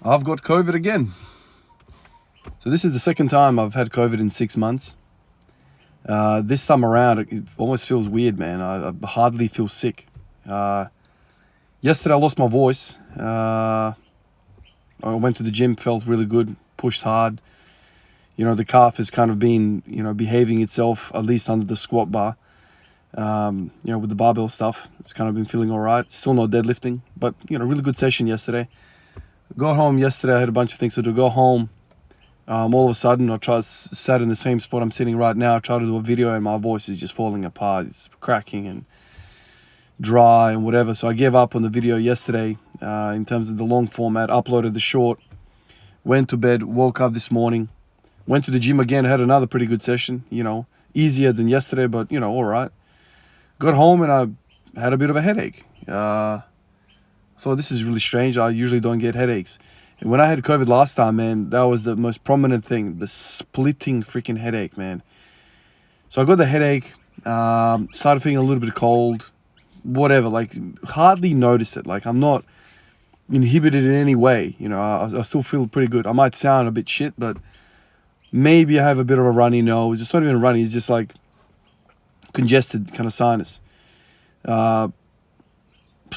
I've got COVID again. So this is the second time I've had COVID in 6 months. This time around, it almost feels weird, man. I hardly feel sick. Yesterday I lost my voice. I went to the gym, felt really good, pushed hard. You know, the calf has kind of been, behaving itself, at least under the squat bar. With the barbell stuff, it's kind of been feeling all right. Still no deadlifting, but, really good session yesterday. Got home yesterday, I had a bunch of things to do. Go home, all of a sudden, sat in the same spot I'm sitting right now. I tried to do a video and my voice is just falling apart. It's cracking and dry and whatever. So I gave up on the video yesterday in terms of the long format, uploaded the short, went to bed, woke up this morning, went to the gym again, had another pretty good session, easier than yesterday, but, all right. Got home and I had a bit of a headache. I thought, this is really strange. I usually don't get headaches. And when I had COVID last time, man, that was the most prominent thing, the splitting freaking headache, man. So I got the headache, started feeling a little bit cold, whatever, hardly notice it. I'm not inhibited in any way. I still feel pretty good. I might sound a bit shit, but maybe I have a bit of a runny nose. It's not even runny, it's just congested kind of sinus. So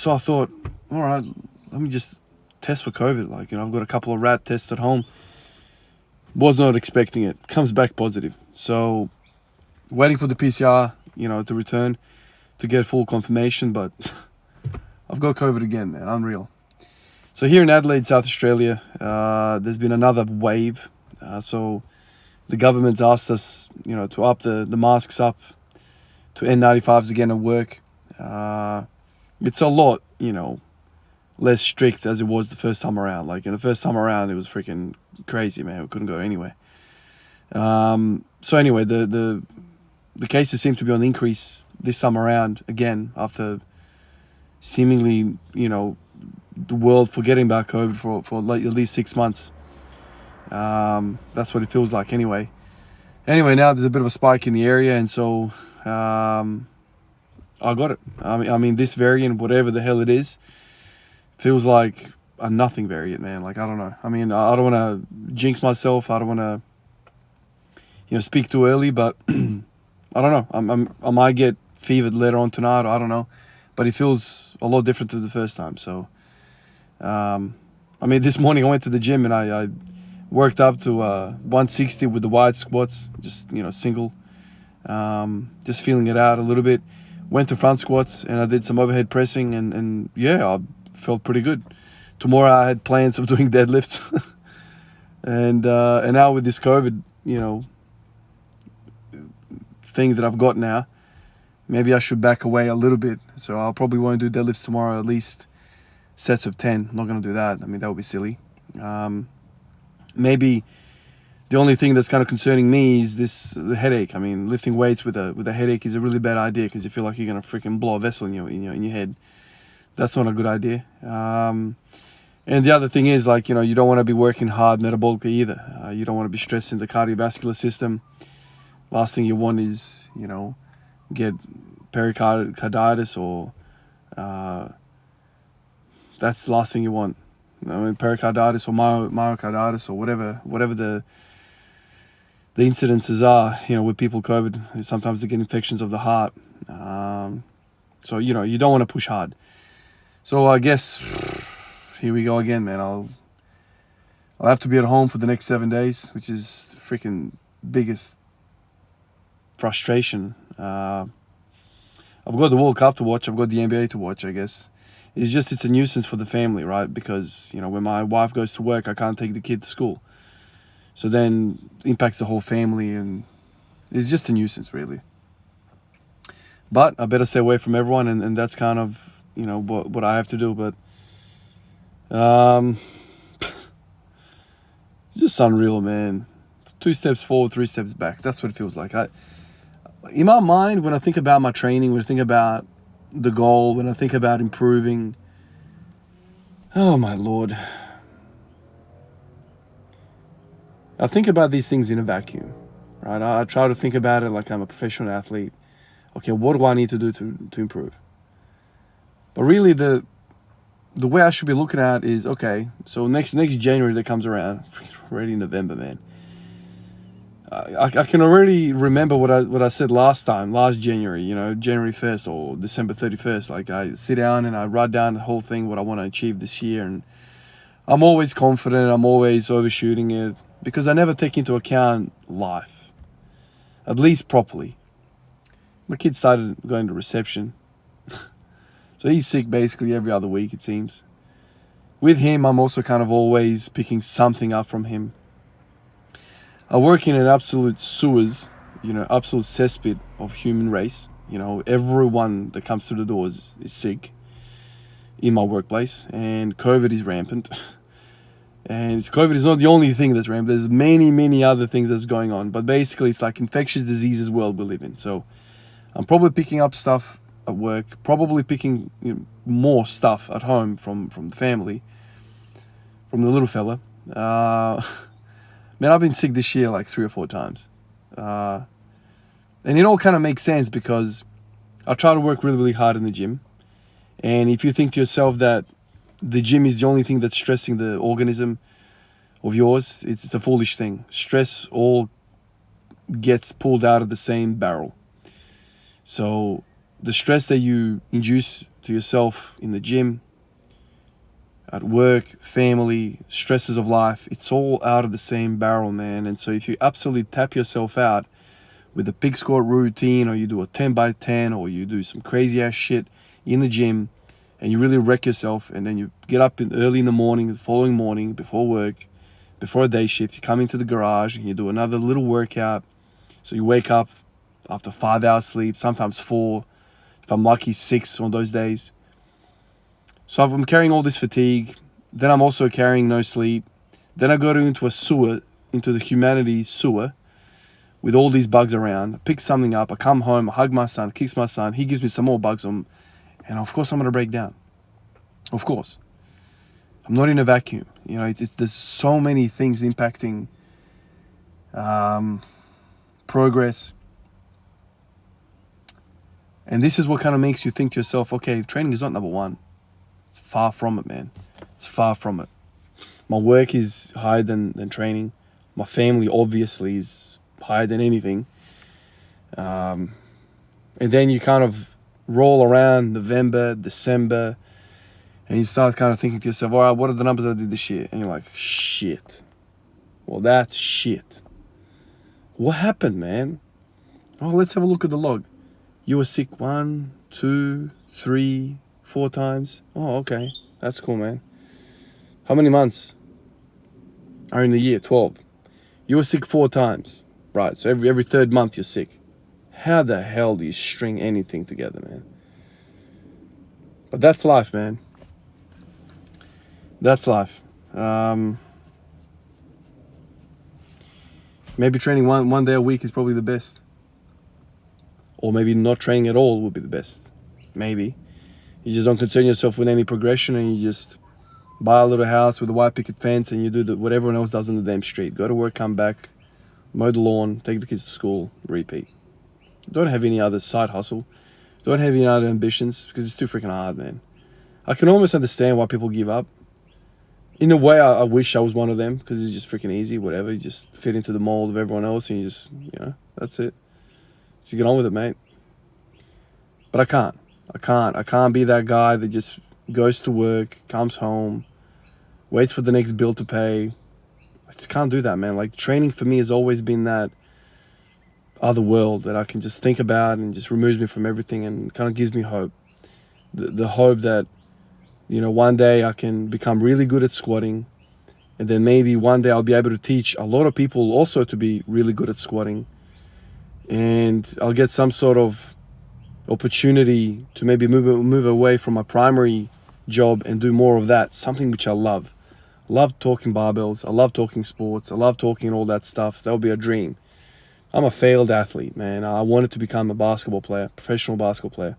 I thought, all right, let me just test for COVID. I've got a couple of rat tests at home. Was not expecting it. Comes back positive. So waiting for the PCR, to return to get full confirmation. But I've got COVID again, man. Unreal. So here in Adelaide, South Australia, there's been another wave. So the government's asked us, to up the masks up to N95s again at work. It's a lot, less strict as it was the first time around. The first time around, it was freaking crazy, man. We couldn't go anywhere. So anyway, the cases seem to be on the increase this time around again after seemingly, the world forgetting about COVID for at least 6 months. That's what it feels like anyway. Anyway, now there's a bit of a spike in the area, and so I got it. I mean, this variant, whatever the hell it is, feels like a nothing variant, man. I don't know. I mean, I don't want to jinx myself. I don't want to, speak too early, but I don't know. I might get fevered later on tonight. I don't know. But it feels a lot different to the first time. So, this morning I went to the gym and I worked up to 160 with the wide squats, just, single. Just feeling it out a little bit. Went to front squats and I did some overhead pressing and yeah, I felt pretty good. Tomorrow I had plans of doing deadlifts. and now with this COVID, thing that I've got now, maybe I should back away a little bit. So I'll probably won't do deadlifts tomorrow, at least sets of 10. I'm not going to do that. That would be silly. Maybe the only thing that's kind of concerning me is the headache. Lifting weights with a headache is a really bad idea because you feel like you're gonna freaking blow a vessel in your head. That's not a good idea. And the other thing is you don't want to be working hard metabolically either. You don't want to be stressing the cardiovascular system. Last thing you want is get pericarditis or that's the last thing you want. Pericarditis or myocarditis or whatever the incidences are, with people COVID. Sometimes they get infections of the heart. So, you don't want to push hard. So I guess here we go again, man. I'll have to be at home for the next 7 days, which is freaking biggest frustration. I've got the World Cup to watch. I've got the NBA to watch, I guess. It's a nuisance for the family, right? Because, when my wife goes to work, I can't take the kid to school. So then it impacts the whole family and it's just a nuisance, really. But I better stay away from everyone and that's kind of, what I have to do. But just unreal, man. 2 steps forward, 3 steps back. That's what it feels like. In my mind, when I think about my training, when I think about the goal, when I think about improving, oh my Lord, I think about these things in a vacuum, right? I try to think about it like I'm a professional athlete. Okay, what do I need to do to improve? But really the the way I should be looking at is, okay, so next January that comes around, already November, man. I can already remember what I said last January, January 1st or December 31st. Like, I sit down and I write down the whole thing, what I want to achieve this year. And I'm always confident. I'm always overshooting it because I never take into account life, at least properly. My kid started going to reception. So he's sick basically every other week, it seems. With him, I'm also kind of always picking something up from him. I work in an absolute sewers, absolute cesspit of human race. Everyone that comes through the doors is sick in my workplace, and COVID is rampant. And COVID is not the only thing that's rampant. There's many, many other things that's going on. But basically, it's like infectious diseases world we live in. So I'm probably picking up stuff at work, probably picking more stuff at home from the family, from the little fella. Man, I've been sick this year like 3 or 4 times. And it all kind of makes sense because I try to work really, really hard in the gym. And if you think to yourself that the gym is the only thing that's stressing the organism of yours, it's a foolish thing. Stress all gets pulled out of the same barrel. So the stress that you induce to yourself in the gym, at work, family, stresses of life, it's all out of the same barrel, man. And so if you absolutely tap yourself out with a pig squat routine, or you do a 10 by 10, or you do some crazy ass shit in the gym, and you really wreck yourself, and then you get up early in the morning, the following morning, before work, before a day shift, you come into the garage and you do another little workout. So you wake up after 5 hours sleep, sometimes 4, if I'm lucky 6 on those days. So I'm carrying all this fatigue, then I'm also carrying no sleep, then I go into a sewer, into the humanity sewer, with all these bugs around. I pick something up, I come home, I hug my son, kiss my son, he gives me some more bugs on. And of course I'm going to break down. Of course. I'm not in a vacuum. There's so many things impacting progress. And this is what kind of makes you think to yourself, okay, training is not number one. It's far from it, man. It's far from it. My work is higher than training. My family obviously is higher than anything. And then you kind of roll around November, December, and you start kind of thinking to yourself, all right, what are the numbers I did this year? And you're like, shit. Well, that's shit. What happened, man? Oh, let's have a look at the log. You were sick 1, 2, 3, 4 times. Oh, okay. That's cool, man. How many months are in the year? 12. You were sick 4 times. Right, so every 3rd month you're sick. How the hell do you string anything together, man? But that's life, man. That's life. Maybe training one day a week is probably the best. Or maybe not training at all would be the best. Maybe. You just don't concern yourself with any progression, and you just buy a little house with a white picket fence, and you do what everyone else does on the damn street. Go to work, come back, mow the lawn, take the kids to school, repeat. Don't have any other side hustle. Don't have any other ambitions, because it's too freaking hard, man. I can almost understand why people give up. In a way, I wish I was one of them, because it's just freaking easy, whatever. You just fit into the mold of everyone else, and you just, that's it. So get on with it, mate. But I can't. I can't be that guy that just goes to work, comes home, waits for the next bill to pay. I just can't do that, man. Like, training for me has always been that other world that I can just think about, and just removes me from everything, and kind of gives me hope. The hope that, one day I can become really good at squatting, and then maybe one day I'll be able to teach a lot of people also to be really good at squatting, and I'll get some sort of opportunity to maybe move away from my primary job and do more of that, something which I love. I love talking barbells, I love talking sports, I love talking all that stuff. That would be a dream. I'm a failed athlete, man. I wanted to become a basketball player, professional basketball player.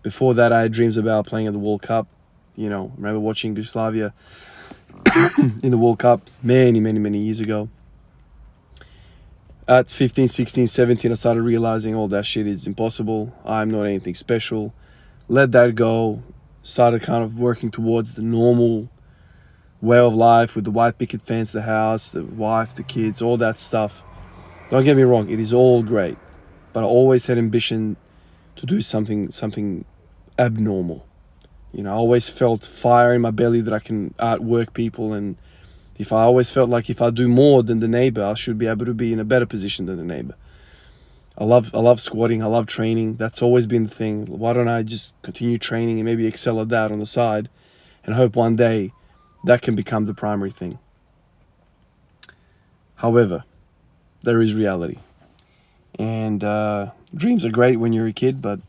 Before that, I had dreams about playing at the World Cup. Remember watching Yugoslavia in the World Cup many, many, many years ago. At 15, 16, 17, I started realizing all that shit is impossible. I'm not anything special. Let that go. started kind of working towards the normal way of life with the white picket fence, the house, the wife, the kids, all that stuff. Don't get me wrong, it is all great, but I always had ambition to do something abnormal. You know, I always felt fire in my belly that I can outwork people, and I always felt like if I do more than the neighbor, I should be able to be in a better position than the neighbor. I love squatting, I love training. That's always been the thing. Why don't I just continue training and maybe excel at that on the side and hope one day that can become the primary thing. However, there is reality. And dreams are great when you're a kid, but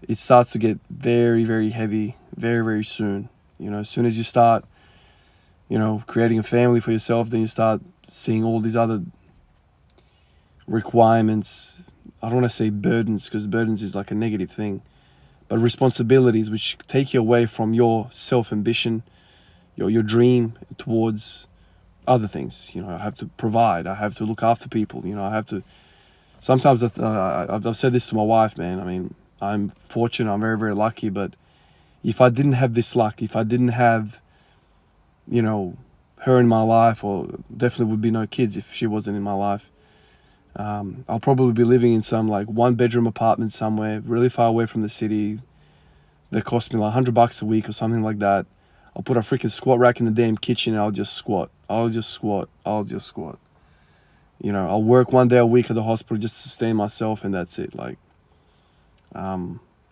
it starts to get very, very heavy very, very soon. You know, as soon as you start, you know, creating a family for yourself, then you start seeing all these other requirements. I don't want to say burdens, because burdens is like a negative thing, but responsibilities which take you away from your self-ambition, your dream towards other things. You know, I have to provide, I have to look after people, you know, I have to, sometimes I've said this to my wife, man. I mean, I'm fortunate, I'm very, very lucky, but if I didn't have this luck, if I didn't have, you know, her in my life, or definitely would be no kids if she wasn't in my life, I'll probably be living in some like 1-bedroom apartment somewhere really far away from the city that cost me like $100 a week or something like that. I'll put a freaking squat rack in the damn kitchen and I'll just squat. You know, I'll work 1 day a week at the hospital just to sustain myself, and that's it. Like,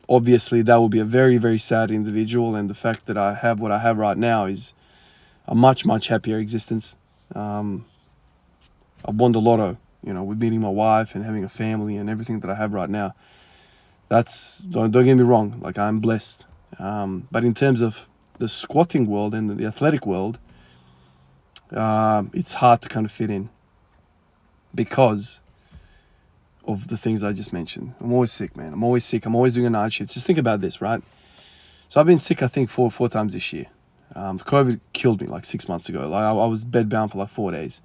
obviously that will be a very, very sad individual, and the fact that I have what I have right now is a much, much happier existence. I won the lotto, you know, with meeting my wife and having a family and everything that I have right now. That's, don't get me wrong, like, I'm blessed. But in terms of the squatting world and the athletic world, it's hard to kind of fit in because of the things I just mentioned. I'm always sick, man. I'm always sick. I'm always doing a night shift. Just think about this, right? So I've been sick, I think, four times this year. COVID killed me like 6 months ago. Like, I was bedbound for like 4 days.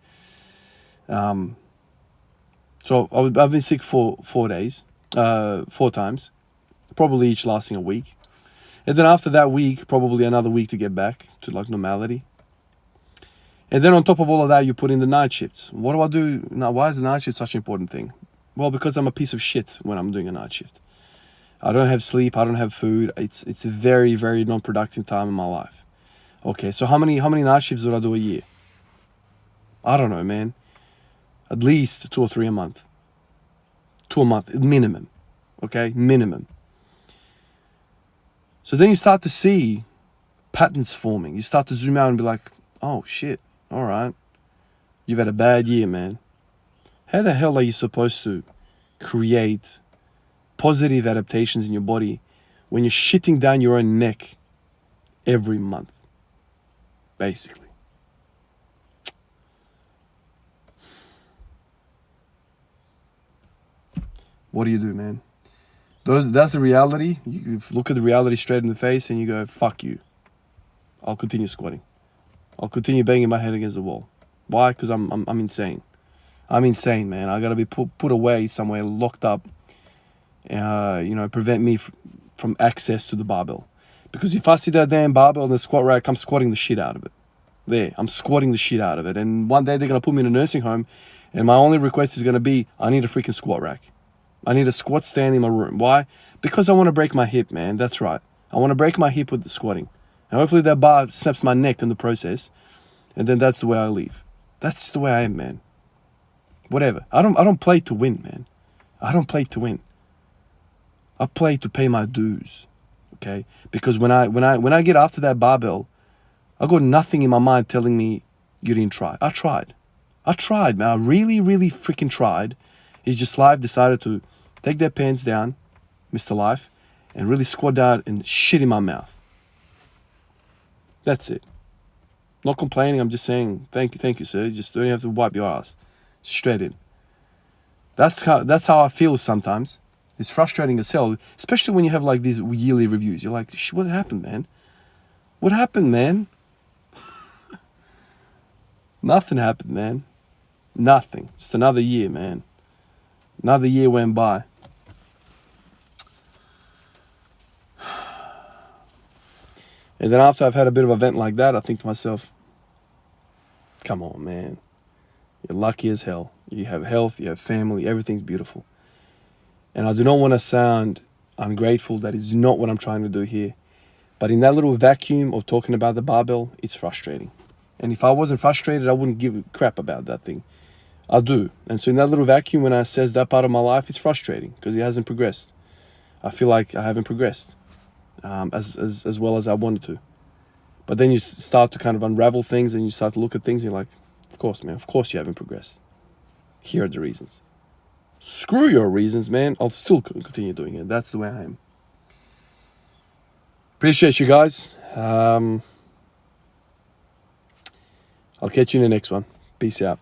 So I've been sick for 4 days, 4 times, probably each lasting a week. And then after that week, probably another week to get back to like normality. And then on top of all of that, you put in the night shifts. What do I do now? Why is the night shift such an important thing? Well, because I'm a piece of shit when I'm doing a night shift. I don't have sleep. I don't have food. It's a very, very non-productive time in my life. Okay, so how many night shifts do I do a year? I don't know, man. At least 2 or 3 a month. 2 a month, minimum. Okay, minimum. So then you start to see patterns forming. You start to zoom out and be like, oh shit, all right. You've had a bad year, man. How the hell are you supposed to create positive adaptations in your body when you're shitting down your own neck every month? Basically. What do you do, man? That's the reality. You look at the reality straight in the face and you go, fuck you. I'll continue squatting. I'll continue banging my head against the wall. Why? Because I'm insane. I'm insane, man. I gotta be put away somewhere, locked up. You know, prevent me from access to the barbell. Because if I see that damn barbell in the squat rack, I'm squatting the shit out of it. I'm squatting the shit out of it. And one day they're gonna put me in a nursing home, and my only request is gonna be, I need a freaking squat rack. I need a squat stand in my room. Why? Because I want to break my hip, man. That's right. I want to break my hip with the squatting. And hopefully that bar snaps my neck in the process. And then that's the way I leave. That's the way I am, man. Whatever. I don't play to win, man. I don't play to win. I play to pay my dues. Okay? Because when I get after that barbell, I got nothing in my mind telling me you didn't try. I tried, man. I really, really freaking tried. It's just life decided to take their pants down, Mr. Life, and really squat down and shit in my mouth. That's it. Not complaining, I'm just saying, thank you, sir. Just don't have to wipe your ass. Straight in. That's how I feel sometimes. It's frustrating as hell, especially when you have like these yearly reviews. You're like, what happened, man? What happened, man? Nothing happened, man. Nothing. Just another year, man. Another year went by. And then after I've had a bit of a vent like that, I think to myself, come on, man. You're lucky as hell. You have health, you have family, everything's beautiful. And I do not want to sound ungrateful. That is not what I'm trying to do here. But in that little vacuum of talking about the barbell, it's frustrating. And if I wasn't frustrated, I wouldn't give a crap about that thing. I do. And so in that little vacuum, when I says that part of my life, it's frustrating because it hasn't progressed. I feel like I haven't progressed as well as I wanted to. But then you start to kind of unravel things and you start to look at things and you're like, of course, man, of course you haven't progressed. Here are the reasons. Screw your reasons, man. I'll still continue doing it. That's the way I am. Appreciate you guys. I'll catch you in the next one. Peace out.